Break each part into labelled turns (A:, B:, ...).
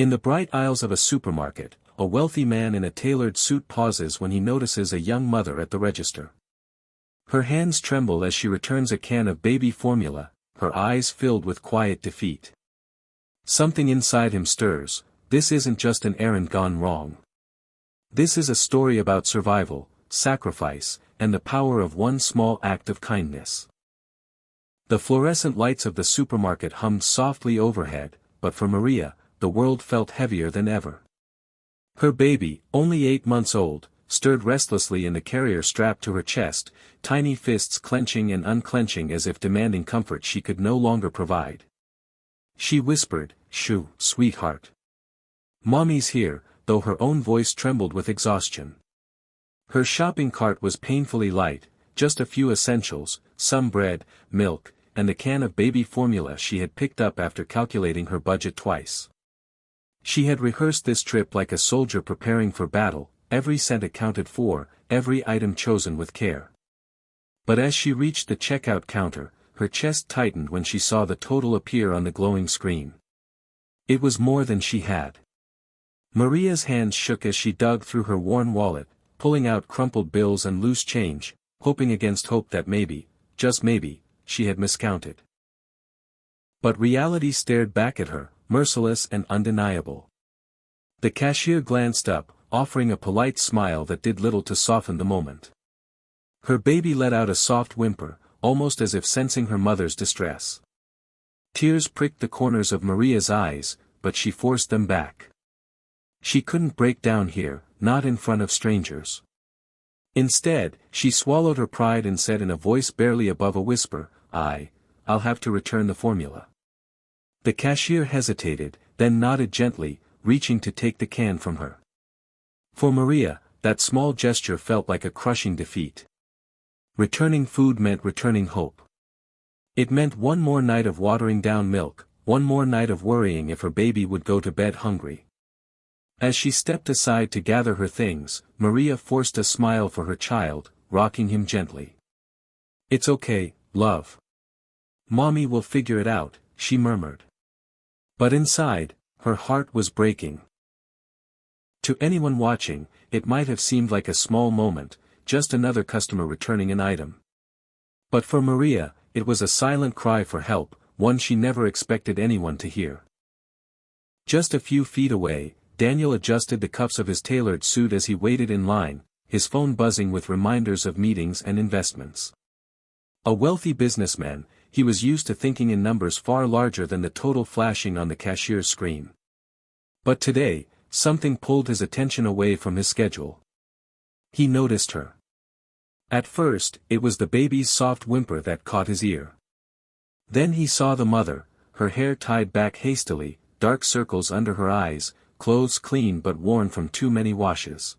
A: In the bright aisles of a supermarket, a wealthy man in a tailored suit pauses when he notices a young mother at the register. Her hands tremble as she returns a can of baby formula, her eyes filled with quiet defeat. Something inside him stirs. This isn't just an errand gone wrong. This is a story about survival, sacrifice, and the power of one small act of kindness. The fluorescent lights of the supermarket hummed softly overhead, but for Maria, the world felt heavier than ever. Her baby, only 8 months old, stirred restlessly in the carrier strapped to her chest, tiny fists clenching and unclenching as if demanding comfort she could no longer provide. She whispered, "Shoo, sweetheart. Mommy's here," though her own voice trembled with exhaustion. Her shopping cart was painfully light, just a few essentials, some bread, milk, and the can of baby formula she had picked up after calculating her budget twice. She had rehearsed this trip like a soldier preparing for battle, every cent accounted for, every item chosen with care. But as she reached the checkout counter, her chest tightened when she saw the total appear on the glowing screen. It was more than she had. Maria's hands shook as she dug through her worn wallet, pulling out crumpled bills and loose change, hoping against hope that maybe, just maybe, she had miscounted. But reality stared back at her, merciless and undeniable. The cashier glanced up, offering a polite smile that did little to soften the moment. Her baby let out a soft whimper, almost as if sensing her mother's distress. Tears pricked the corners of Maria's eyes, but she forced them back. She couldn't break down here, not in front of strangers. Instead, she swallowed her pride and said in a voice barely above a whisper, I'll have to return the formula." The cashier hesitated, then nodded gently, reaching to take the can from her. For Maria, that small gesture felt like a crushing defeat. Returning food meant returning hope. It meant one more night of watering down milk, one more night of worrying if her baby would go to bed hungry. As she stepped aside to gather her things, Maria forced a smile for her child, rocking him gently. "It's okay, love. Mommy will figure it out," she murmured. But inside, her heart was breaking. To anyone watching, it might have seemed like a small moment, just another customer returning an item. But for Maria, it was a silent cry for help, one she never expected anyone to hear. Just a few feet away, Daniel adjusted the cuffs of his tailored suit as he waited in line, his phone buzzing with reminders of meetings and investments. A wealthy businessman, he was used to thinking in numbers far larger than the total flashing on the cashier's screen. But today, something pulled his attention away from his schedule. He noticed her. At first, it was the baby's soft whimper that caught his ear. Then he saw the mother, her hair tied back hastily, dark circles under her eyes, clothes clean but worn from too many washes.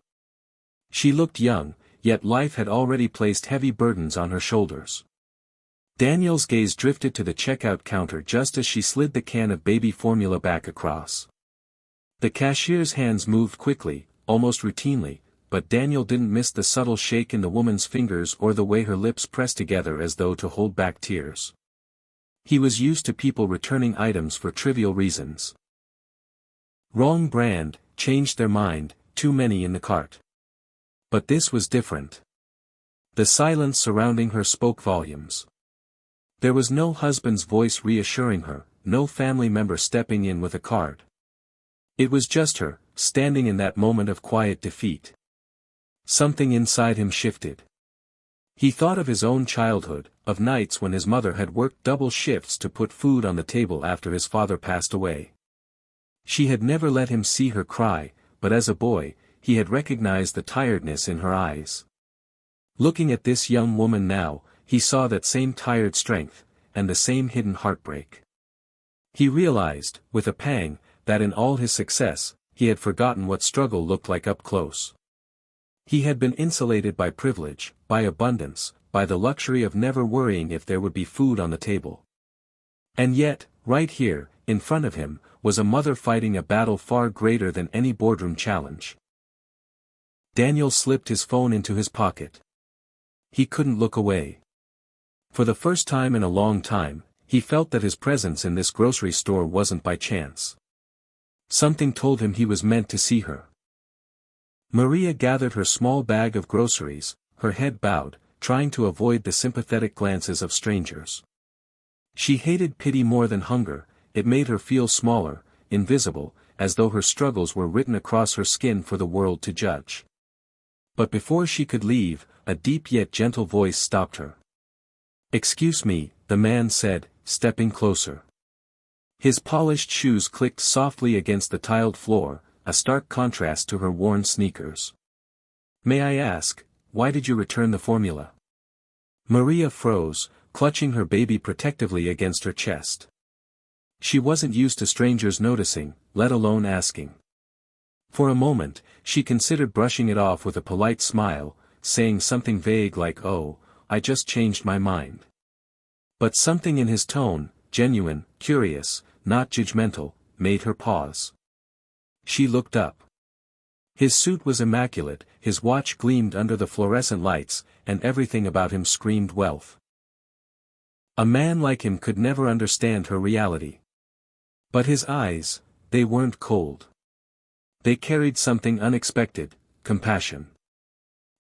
A: She looked young, yet life had already placed heavy burdens on her shoulders. Daniel's gaze drifted to the checkout counter just as she slid the can of baby formula back across. The cashier's hands moved quickly, almost routinely, but Daniel didn't miss the subtle shake in the woman's fingers or the way her lips pressed together as though to hold back tears. He was used to people returning items for trivial reasons. Wrong brand, changed their mind, too many in the cart. But this was different. The silence surrounding her spoke volumes. There was no husband's voice reassuring her, no family member stepping in with a card. It was just her, standing in that moment of quiet defeat. Something inside him shifted. He thought of his own childhood, of nights when his mother had worked double shifts to put food on the table after his father passed away. She had never let him see her cry, but as a boy, he had recognized the tiredness in her eyes. Looking at this young woman now, he saw that same tired strength, and the same hidden heartbreak. He realized, with a pang, that in all his success, he had forgotten what struggle looked like up close. He had been insulated by privilege, by abundance, by the luxury of never worrying if there would be food on the table. And yet, right here, in front of him, was a mother fighting a battle far greater than any boardroom challenge. Daniel slipped his phone into his pocket. He couldn't look away. For the first time in a long time, he felt that his presence in this grocery store wasn't by chance. Something told him he was meant to see her. Maria gathered her small bag of groceries, her head bowed, trying to avoid the sympathetic glances of strangers. She hated pity more than hunger. It made her feel smaller, invisible, as though her struggles were written across her skin for the world to judge. But before she could leave, a deep yet gentle voice stopped her. "Excuse me," the man said, stepping closer. His polished shoes clicked softly against the tiled floor, a stark contrast to her worn sneakers. "May I ask, why did you return the formula?" Maria froze, clutching her baby protectively against her chest. She wasn't used to strangers noticing, let alone asking. For a moment, she considered brushing it off with a polite smile, saying something vague like, "Oh, I just changed my mind." But something in his tone, genuine, curious, not judgmental, made her pause. She looked up. His suit was immaculate, his watch gleamed under the fluorescent lights, and everything about him screamed wealth. A man like him could never understand her reality. But his eyes, they weren't cold. They carried something unexpected, compassion.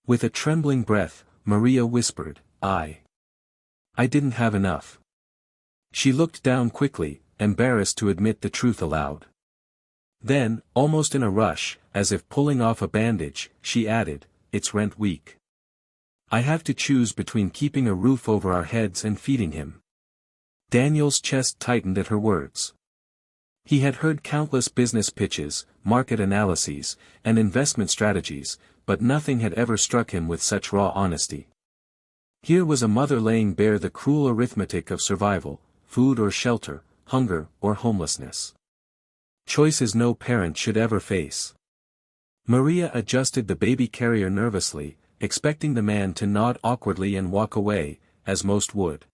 A: With a trembling breath, Maria whispered, I didn't have enough." She looked down quickly, embarrassed to admit the truth aloud. Then, almost in a rush, as if pulling off a bandage, she added, "It's rent week. I have to choose between keeping a roof over our heads and feeding him." Daniel's chest tightened at her words. He had heard countless business pitches, market analyses, and investment strategies, but nothing had ever struck him with such raw honesty. Here was a mother laying bare the cruel arithmetic of survival, food or shelter, hunger or homelessness. Choices no parent should ever face. Maria adjusted the baby carrier nervously, expecting the man to nod awkwardly and walk away, as most would.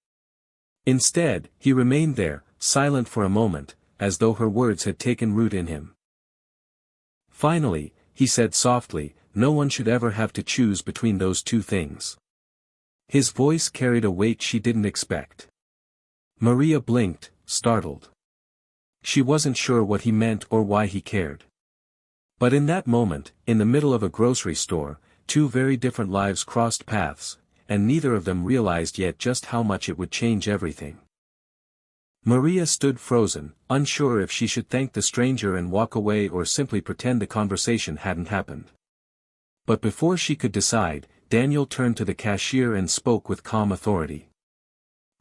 A: Instead, he remained there, silent for a moment, as though her words had taken root in him. Finally, he said softly, "No one should ever have to choose between those two things." His voice carried a weight she didn't expect. Maria blinked, startled. She wasn't sure what he meant or why he cared. But in that moment, in the middle of a grocery store, two very different lives crossed paths, and neither of them realized yet just how much it would change everything. Maria stood frozen, unsure if she should thank the stranger and walk away or simply pretend the conversation hadn't happened. But before she could decide, Daniel turned to the cashier and spoke with calm authority.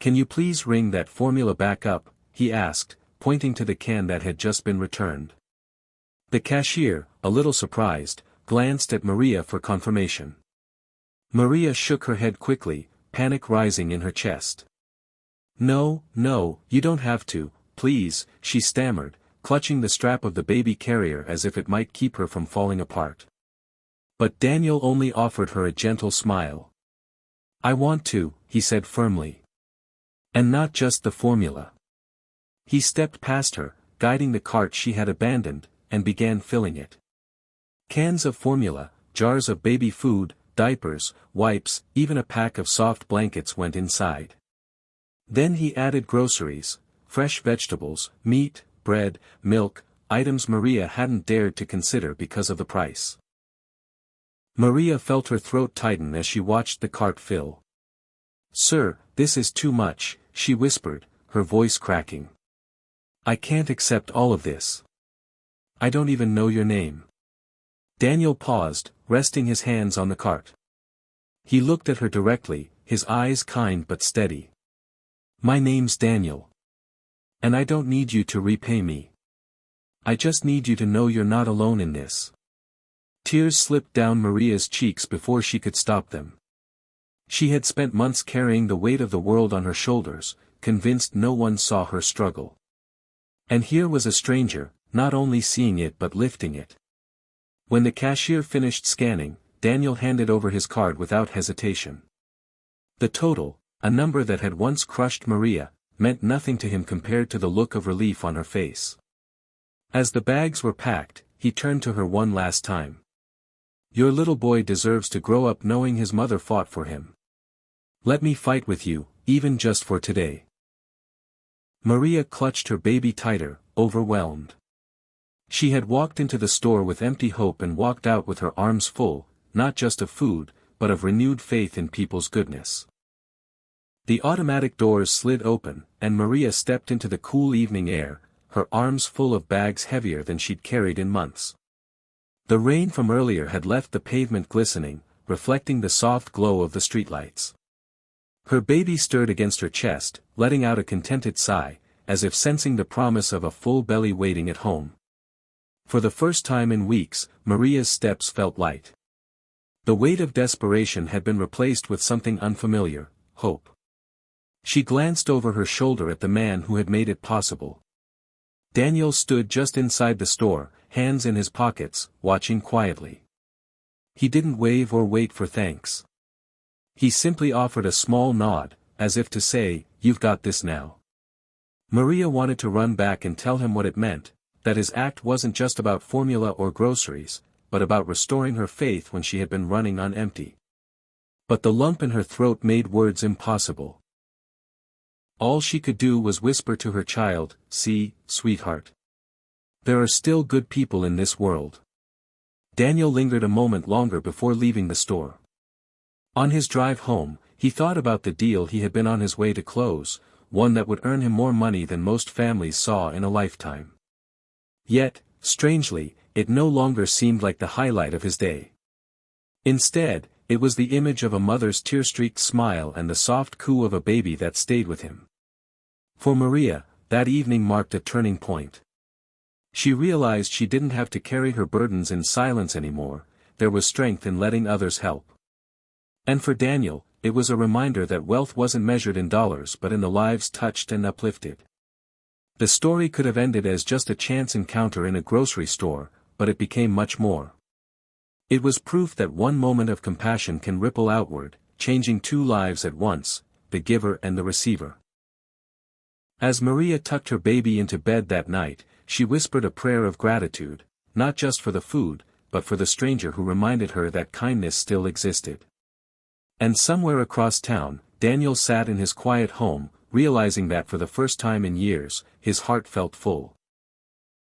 A: "Can you please ring that formula back up?" he asked, pointing to the can that had just been returned. The cashier, a little surprised, glanced at Maria for confirmation. Maria shook her head quickly, panic rising in her chest. No, you don't have to, please," she stammered, clutching the strap of the baby carrier as if it might keep her from falling apart. But Daniel only offered her a gentle smile. "I want to," he said firmly. "And not just the formula." He stepped past her, guiding the cart she had abandoned, and began filling it. Cans of formula, jars of baby food, diapers, wipes, even a pack of soft blankets went inside. Then he added groceries, fresh vegetables, meat, bread, milk, items Maria hadn't dared to consider because of the price. Maria felt her throat tighten as she watched the cart fill. "Sir, this is too much," she whispered, her voice cracking. "I can't accept all of this. I don't even know your name." Daniel paused, resting his hands on the cart. He looked at her directly, his eyes kind but steady. "My name's Daniel. And I don't need you to repay me. I just need you to know you're not alone in this." Tears slipped down Maria's cheeks before she could stop them. She had spent months carrying the weight of the world on her shoulders, convinced no one saw her struggle. And here was a stranger, not only seeing it but lifting it. When the cashier finished scanning, Daniel handed over his card without hesitation. The total, a number that had once crushed Maria, meant nothing to him compared to the look of relief on her face. As the bags were packed, he turned to her one last time. "Your little boy deserves to grow up knowing his mother fought for him. Let me fight with you, even just for today." Maria clutched her baby tighter, overwhelmed. She had walked into the store with empty hope and walked out with her arms full, not just of food, but of renewed faith in people's goodness. The automatic doors slid open, and Maria stepped into the cool evening air, her arms full of bags heavier than she'd carried in months. The rain from earlier had left the pavement glistening, reflecting the soft glow of the streetlights. Her baby stirred against her chest, letting out a contented sigh, as if sensing the promise of a full belly waiting at home. For the first time in weeks, Maria's steps felt light. The weight of desperation had been replaced with something unfamiliar, hope. She glanced over her shoulder at the man who had made it possible. Daniel stood just inside the store, hands in his pockets, watching quietly. He didn't wave or wait for thanks. He simply offered a small nod, as if to say, "You've got this now." Maria wanted to run back and tell him what it meant, that his act wasn't just about formula or groceries, but about restoring her faith when she had been running on empty. But the lump in her throat made words impossible. All she could do was whisper to her child, "See, sweetheart. There are still good people in this world." Daniel lingered a moment longer before leaving the store. On his drive home, he thought about the deal he had been on his way to close, one that would earn him more money than most families saw in a lifetime. Yet, strangely, it no longer seemed like the highlight of his day. Instead, it was the image of a mother's tear-streaked smile and the soft coo of a baby that stayed with him. For Maria, that evening marked a turning point. She realized she didn't have to carry her burdens in silence anymore, there was strength in letting others help. And for Daniel, it was a reminder that wealth wasn't measured in dollars but in the lives touched and uplifted. The story could have ended as just a chance encounter in a grocery store, but it became much more. It was proof that one moment of compassion can ripple outward, changing two lives at once, the giver and the receiver. As Maria tucked her baby into bed that night, she whispered a prayer of gratitude, not just for the food, but for the stranger who reminded her that kindness still existed. And somewhere across town, Daniel sat in his quiet home, realizing that for the first time in years, his heart felt full.